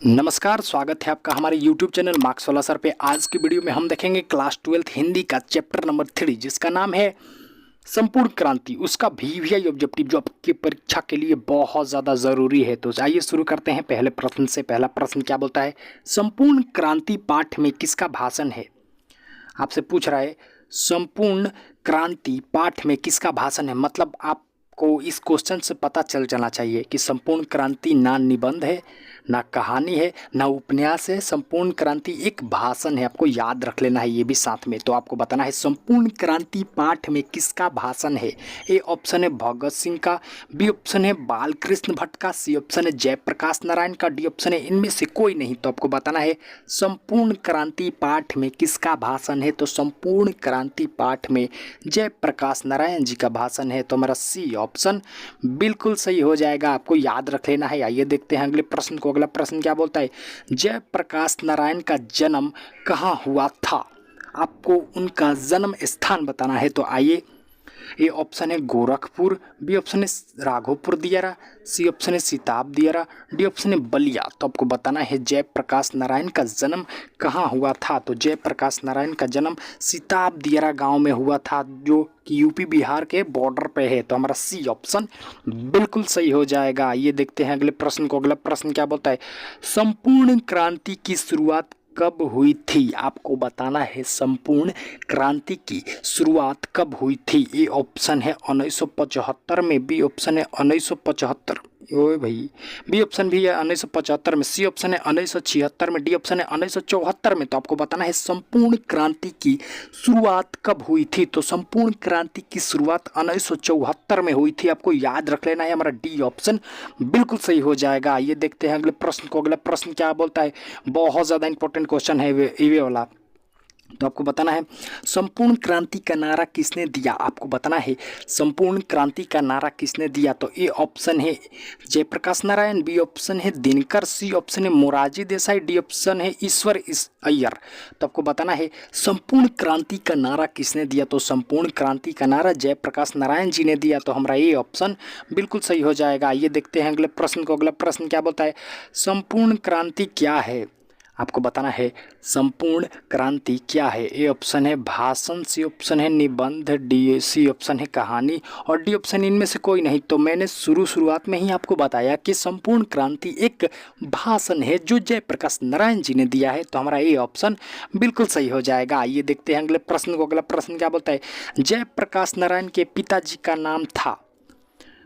नमस्कार, स्वागत है आपका हमारे YouTube चैनल मार्क्स वाला सर पे। आज की वीडियो में हम देखेंगे क्लास 12th हिंदी का चैप्टर नंबर 3 जिसका नाम है संपूर्ण क्रांति। उसका वीवीआई ऑब्जेक्टिव जो आपकी परीक्षा के लिए बहुत ज़्यादा ज़रूरी है। तो आइए शुरू करते हैं पहले प्रश्न से। पहला प्रश्न क्या बोलता है, संपूर्ण क्रांति पाठ में किसका भाषण है। आपसे पूछ रहा है संपूर्ण क्रांति पाठ में किसका भाषण है। मतलब आपको इस क्वेश्चन से पता चल जाना चाहिए कि संपूर्ण क्रांति ना निबंध है, ना कहानी है, ना उपन्यास है। संपूर्ण क्रांति एक भाषण है, आपको याद रख लेना है ये भी साथ में। तो आपको बताना है संपूर्ण क्रांति पाठ में किसका भाषण है। ए ऑप्शन है भगत सिंह का, बी ऑप्शन है बालकृष्ण भट्ट का, सी ऑप्शन है जयप्रकाश नारायण का, डी ऑप्शन है इनमें से कोई नहीं। तो आपको बताना है संपूर्ण क्रांति पाठ में किसका भाषण है। तो संपूर्ण क्रांति पाठ में जयप्रकाश नारायण जी का भाषण है। तो हमारा सी ऑप्शन बिल्कुल सही हो जाएगा, आपको याद रख लेना है। आइए देखते हैं अगले प्रश्न को। अगला प्रश्न क्या बोलता है, जयप्रकाश नारायण का जन्म कहाँ हुआ था। आपको उनका जन्म स्थान बताना है। तो आइए, ए ऑप्शन है गोरखपुर, बी ऑप्शन है राघोपुर दियारा, सी ऑप्शन है सिताब दियारा, डी ऑप्शन है बलिया। तो आपको बताना है जयप्रकाश नारायण का जन्म कहाँ हुआ था। तो जयप्रकाश नारायण का जन्म सिताब दियारा गांव में हुआ था, जो कि यूपी बिहार के बॉर्डर पे है। तो हमारा सी ऑप्शन बिल्कुल सही हो जाएगा। ये देखते हैं अगले प्रश्न को। अगला प्रश्न क्या बोलता है, संपूर्ण क्रांति की शुरुआत कब हुई थी। आपको बताना है संपूर्ण क्रांति की शुरुआत कब हुई थी। ए ऑप्शन है 1975 में, बी ऑप्शन है 1975, ओए भाई, बी ऑप्शन भी है 1975 में, सी ऑप्शन है 1976 में, डी ऑप्शन है 1974 में। तो आपको बताना है संपूर्ण क्रांति की शुरुआत कब हुई थी। तो संपूर्ण क्रांति की शुरुआत 1974 में हुई थी, आपको याद रख लेना है। हमारा डी ऑप्शन बिल्कुल सही हो जाएगा। ये देखते हैं अगले प्रश्न को। अगला प्रश्न क्या बोलता है, बहुत ज़्यादा इंपॉर्टेंट क्वेश्चन है ये वाला। तो आपको बताना है संपूर्ण क्रांति का नारा किसने दिया। आपको बताना है संपूर्ण क्रांति का नारा किसने दिया। तो ए ऑप्शन है जयप्रकाश नारायण, बी ऑप्शन है दिनकर, सी ऑप्शन है मोरारजी देसाई, डी ऑप्शन है ईश्वर अय्यर। तो आपको बताना है संपूर्ण क्रांति का नारा किसने दिया। तो संपूर्ण क्रांति का नारा जयप्रकाश नारायण जी ने दिया। तो हमारा ये ऑप्शन बिल्कुल सही हो जाएगा। ये देखते हैं अगले प्रश्न को। अगला प्रश्न क्या बोलता है, संपूर्ण क्रांति क्या है। आपको बताना है संपूर्ण क्रांति क्या है। ए ऑप्शन है भाषण, सी ऑप्शन है निबंध, डी सी ऑप्शन है कहानी, और डी ऑप्शन इनमें से कोई नहीं। तो मैंने शुरुआत में ही आपको बताया कि संपूर्ण क्रांति एक भाषण है जो जयप्रकाश नारायण जी ने दिया है। तो हमारा ए ऑप्शन बिल्कुल सही हो जाएगा। आइए देखते हैं अगले प्रश्न को। अगला प्रश्न क्या बोलता है, जयप्रकाश नारायण के पिताजी का नाम था।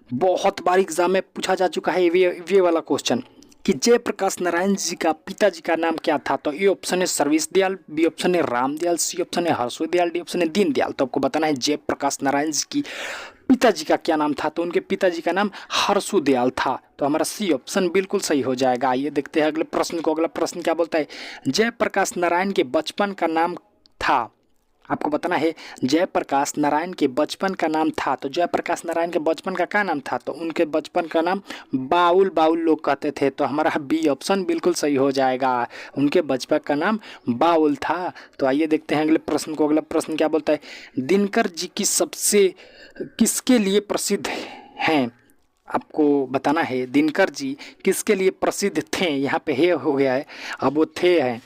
बहुत बार एग्जाम में पूछा जा चुका है ये वाला क्वेश्चन कि जयप्रकाश नारायण जी का पिताजी का नाम क्या था। तो ए ऑप्शन है सर्विस दयाल, बी ऑप्शन है राम दयाल, सी ऑप्शन है हर्षो दयाल, डी ऑप्शन है दीन दयाल। तो आपको बताना है जयप्रकाश नारायण जी की पिताजी का क्या नाम था। तो उनके पिताजी का नाम हर्षो दयाल था। तो हमारा सी ऑप्शन बिल्कुल सही हो जाएगा। आइए देखते हैं अगले प्रश्न को। अगला प्रश्न क्या बोलता है, जयप्रकाश नारायण के बचपन का नाम था। आपको बताना है जयप्रकाश नारायण के बचपन का नाम था। तो जयप्रकाश नारायण के बचपन का क्या नाम था। तो उनके बचपन का नाम बाउल बाउल लोग कहते थे। तो हमारा बी ऑप्शन बिल्कुल सही हो जाएगा, उनके बचपन का नाम बाउल था। तो आइए देखते हैं अगले प्रश्न को। अगला प्रश्न क्या बोलता है, दिनकर जी की सबसे किसके लिए प्रसिद्ध हैं। आपको बताना है दिनकर जी किसके लिए प्रसिद्ध थे। यहाँ पे है हो गया है, अब वो थे हैं।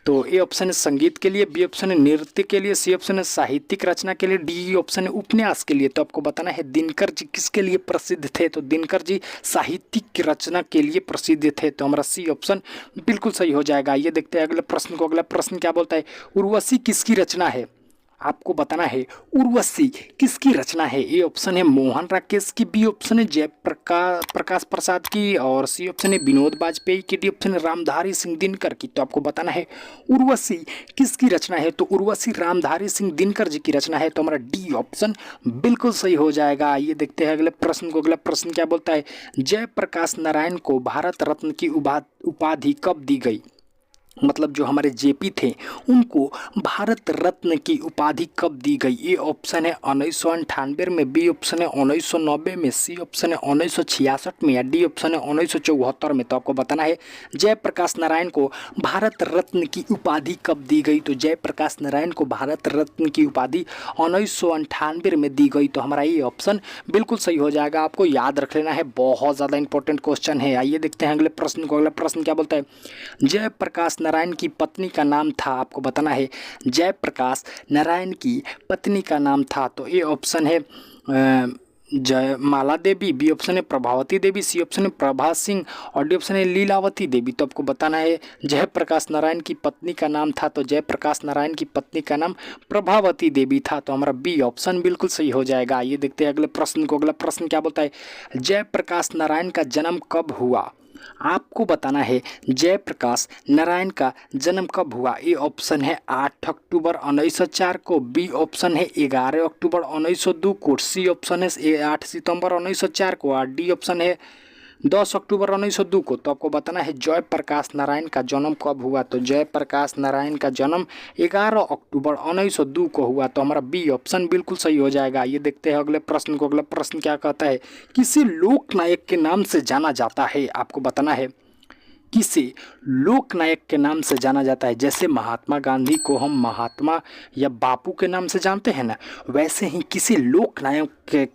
तो ए ऑप्शन है संगीत के लिए, बी ऑप्शन है नृत्य के लिए, सी ऑप्शन है साहित्यिक रचना के लिए, डी ऑप्शन है उपन्यास के लिए। तो आपको बताना है दिनकर जी किसके लिए प्रसिद्ध थे। तो दिनकर जी साहित्यिक रचना के लिए प्रसिद्ध थे। तो हमारा सी ऑप्शन बिल्कुल सही हो जाएगा। ये देखते हैं अगले प्रश्न को। अगला प्रश्न क्या बोलता है, उर्वशी किसकी रचना है। आपको बताना है उर्वशी किसकी रचना है। ए ऑप्शन है मोहन राकेश की, बी ऑप्शन है प्रकाश प्रसाद की, और सी ऑप्शन है विनोद बाजपेयी की, डी ऑप्शन है रामधारी सिंह दिनकर की। तो आपको बताना है उर्वशी किसकी रचना है। तो उर्वशी रामधारी सिंह दिनकर जी की रचना है। तो हमारा डी ऑप्शन बिल्कुल सही हो जाएगा। ये देखते हैं अगले प्रश्न को। अगला प्रश्न क्या बोलता है, जयप्रकाश नारायण को भारत रत्न की उपाधि कब दी गई। मतलब जो हमारे जेपी थे उनको भारत रत्न की उपाधि कब दी गई? ए ऑप्शन है 1998 में, बी ऑप्शन है 1990 में, सी ऑप्शन है 1966 में, या डी ऑप्शन है 1974 में। तो आपको बताना है जयप्रकाश नारायण को भारत रत्न की उपाधि कब दी गई? तो जयप्रकाश नारायण को भारत रत्न की उपाधि 1998 में दी गई। तो हमारा ये ऑप्शन बिल्कुल सही हो जाएगा। आपको याद रख लेना है, बहुत ज़्यादा इंपॉर्टेंट क्वेश्चन है। आइए देखते हैं अगले प्रश्न को। अगला प्रश्न क्या बोलता है? जयप्रकाश नारायण की पत्नी का नाम था, आपको बताना है जयप्रकाश नारायण की पत्नी का नाम था। तो ए ऑप्शन है जयमाला देवी, बी ऑप्शन है प्रभावती देवी, सी ऑप्शन है प्रभा सिंह, और डी ऑप्शन है लीलावती देवी। तो आपको बताना है जयप्रकाश नारायण की पत्नी का नाम था, तो जयप्रकाश नारायण की पत्नी का नाम प्रभावती देवी था। तो हमारा बी ऑप्शन बिल्कुल सही हो जाएगा। ये देखते हैं अगले प्रश्न को। अगला प्रश्न क्या बोलता है? जयप्रकाश नारायण का जन्म कब हुआ? आपको बताना है जयप्रकाश नारायण का जन्म कब हुआ। ए ऑप्शन है 8 अक्टूबर 1904 को, बी ऑप्शन है 11 अक्टूबर 1902 को, सी ऑप्शन है 8 सितंबर 1904 को, और डी ऑप्शन है 10 अक्टूबर 1902 को। तो आपको बताना है जयप्रकाश नारायण का जन्म कब हुआ। तो जयप्रकाश नारायण का जन्म 11 अक्टूबर 1902 को हुआ। तो हमारा बी ऑप्शन बिल्कुल सही हो जाएगा। ये देखते हैं अगले प्रश्न को। अगला प्रश्न क्या कहता है? किसी लोक नायक के नाम से जाना जाता है। आपको बताना है किसे लोक नायक के नाम से जाना जाता है। जैसे महात्मा गांधी को हम महात्मा या बापू के नाम से जानते हैं ना, वैसे ही किसी लोक नायक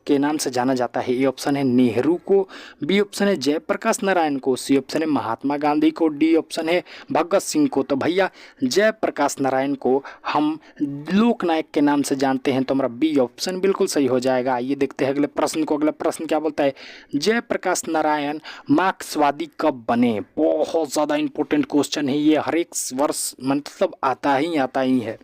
के नाम से जाना जाता है। ए ऑप्शन है नेहरू को, बी ऑप्शन है जयप्रकाश नारायण को, सी ऑप्शन है महात्मा गांधी को, डी ऑप्शन है भगत सिंह को। तो भैया जयप्रकाश नारायण को हम लोक नायक के नाम से जानते हैं। तो हमारा बी ऑप्शन बिल्कुल सही हो जाएगा। ये देखते हैं अगले प्रश्न को। अगला प्रश्न क्या बोलता है? जयप्रकाश नारायण मार्क्सवादी कब बने? बहुत ज़्यादा इंपॉर्टेंट क्वेश्चन है ये, हर एक वर्ष मतलब आता ही है।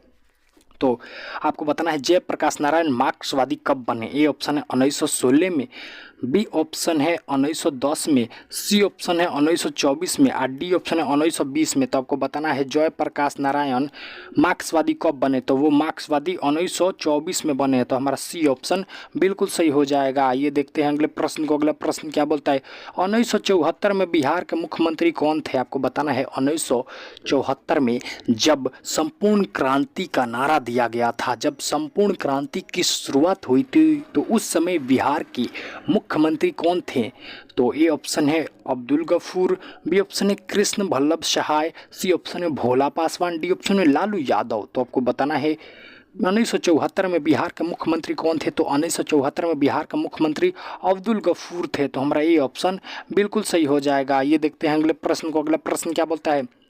तो आपको बताना है जयप्रकाश नारायण मार्क्सवादी कब बने। ए ऑप्शन है 1916 में, बी ऑप्शन है 1910 में, सी ऑप्शन है 1924 में, और डी ऑप्शन है 1920 में। तो आपको बताना है जयप्रकाश नारायण मार्क्सवादी कब बने। तो वो मार्क्सवादी 1924 में बने। तो हमारा सी ऑप्शन बिल्कुल सही हो जाएगा। ये देखते हैं अगले प्रश्न को। अगला प्रश्न क्या बोलता है? 1974 में बिहार के मुख्यमंत्री कौन थे? आपको बताना है 1974 में जब संपूर्ण क्रांति का नारा दिया गया था, जब संपूर्ण क्रांति की शुरुआत हुई थी, तो उस समय बिहार की मुख्यमंत्री कौन थे? तो ए ऑप्शन है अब्दुल गफूर, बी ऑप्शन है कृष्ण वल्लभ सहाय, सी ऑप्शन है भोला पासवान, डी ऑप्शन है लालू यादव। तो आपको बताना है 1974 में बिहार के मुख्यमंत्री कौन थे? तो 1974 में बिहार का मुख्यमंत्री अब्दुल गफूर थे। तो हमारा ये ऑप्शन बिल्कुल सही हो जाएगा। ये देखते हैं अगले प्रश्न को। अगला प्रश्न क्या बोलता है?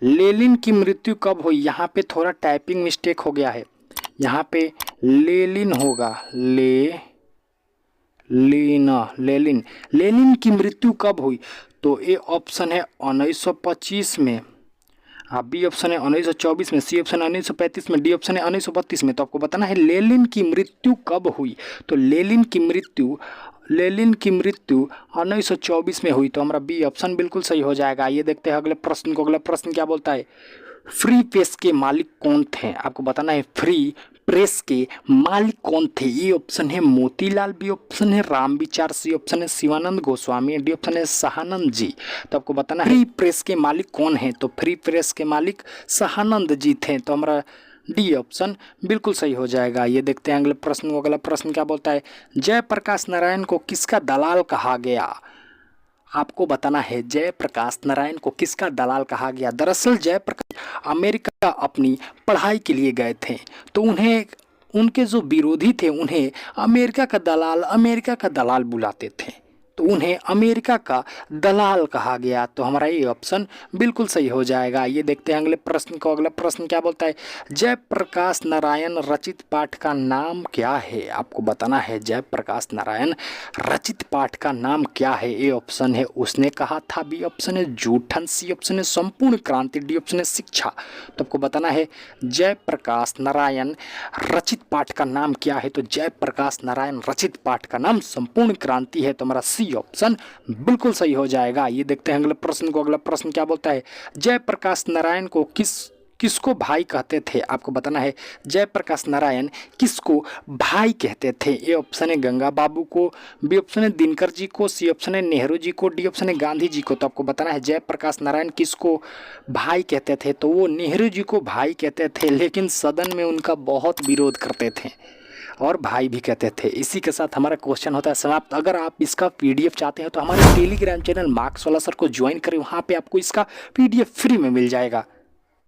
लेनिन की मृत्यु कब हुई? यहाँ पे थोड़ा टाइपिंग मिस्टेक हो गया है, यहाँ पे लेनिन होगा, लेनिन की मृत्यु कब हुई? तो ए ऑप्शन है 1925 में, बी ऑप्शन है 1924 में, सी ऑप्शन है 1935 में, डी ऑप्शन है 1932 में। तो आपको बताना है लेनिन की मृत्यु कब हुई। तो लेनिन की मृत्यु 1924 में हुई। तो हमारा बी ऑप्शन बिल्कुल सही हो जाएगा। ये देखते हैं अगले प्रश्न को। अगला प्रश्न क्या बोलता है? फ्री प्रेस के मालिक कौन थे? आपको बताना है फ्री प्रेस के मालिक कौन थे। ए ऑप्शन है मोतीलाल, बी ऑप्शन है रामविचार, सी ऑप्शन है शिवानंद गोस्वामी, डी ऑप्शन है सहानंद जी। तो आपको बताना है फ्री प्रेस के मालिक कौन है। तो फ्री प्रेस के मालिक सहानंद जी थे। तो हमारा डी ऑप्शन बिल्कुल सही हो जाएगा। ये देखते हैं अगले प्रश्न को। अगला प्रश्न क्या बोलता है? जयप्रकाश नारायण को किसका दलाल कहा गया? आपको बताना है जयप्रकाश नारायण को किसका दलाल कहा गया। दरअसल जयप्रकाश अमेरिका अपनी पढ़ाई के लिए गए थे, तो उन्हें उनके जो विरोधी थे उन्हें अमेरिका का दलाल बुलाते थे, तो उन्हें अमेरिका का दलाल कहा गया। तो हमारा ये ऑप्शन बिल्कुल सही हो जाएगा। ये देखते हैं अगले प्रश्न को। अगला प्रश्न क्या बोलता है? जयप्रकाश नारायण रचित पाठ का नाम क्या है? आपको बताना है जयप्रकाश नारायण रचित पाठ का नाम क्या है। ए ऑप्शन है उसने कहा था, बी ऑप्शन है जूठन, सी ऑप्शन है संपूर्ण क्रांति, डी ऑप्शन है शिक्षा। तो आपको बताना है जयप्रकाश नारायण रचित पाठ का नाम क्या है। तो जयप्रकाश नारायण रचित पाठ का नाम संपूर्ण क्रांति है। तो हमारा ऑप्शन बिल्कुल सही हो जाएगा। ये देखते हैं अगले प्रश्न को। अगला प्रश्न क्या बोलता है? जयप्रकाश नारायण को किसको भाई कहते थे? आपको बताना है। जयप्रकाश नारायण किसको भाई कहते थे? ए ऑप्शन है गंगा बाबू को, बी ऑप्शन है दिनकर जी को, सी ऑप्शन है नेहरू जी को, डी ऑप्शन है गांधी जी को। तो आपको बताना है जयप्रकाश नारायण किसको भाई कहते थे? तो वो नेहरू जी को भाई कहते थे, लेकिन सदन में उनका बहुत विरोध करते थे और भाई भी कहते थे। इसी के साथ हमारा क्वेश्चन होता है समाप्त। अगर आप इसका पीडीएफ चाहते हैं तो हमारे टेलीग्राम चैनल मार्क्स वाला सर को ज्वाइन करें, वहाँ पे आपको इसका पीडीएफ फ्री में मिल जाएगा।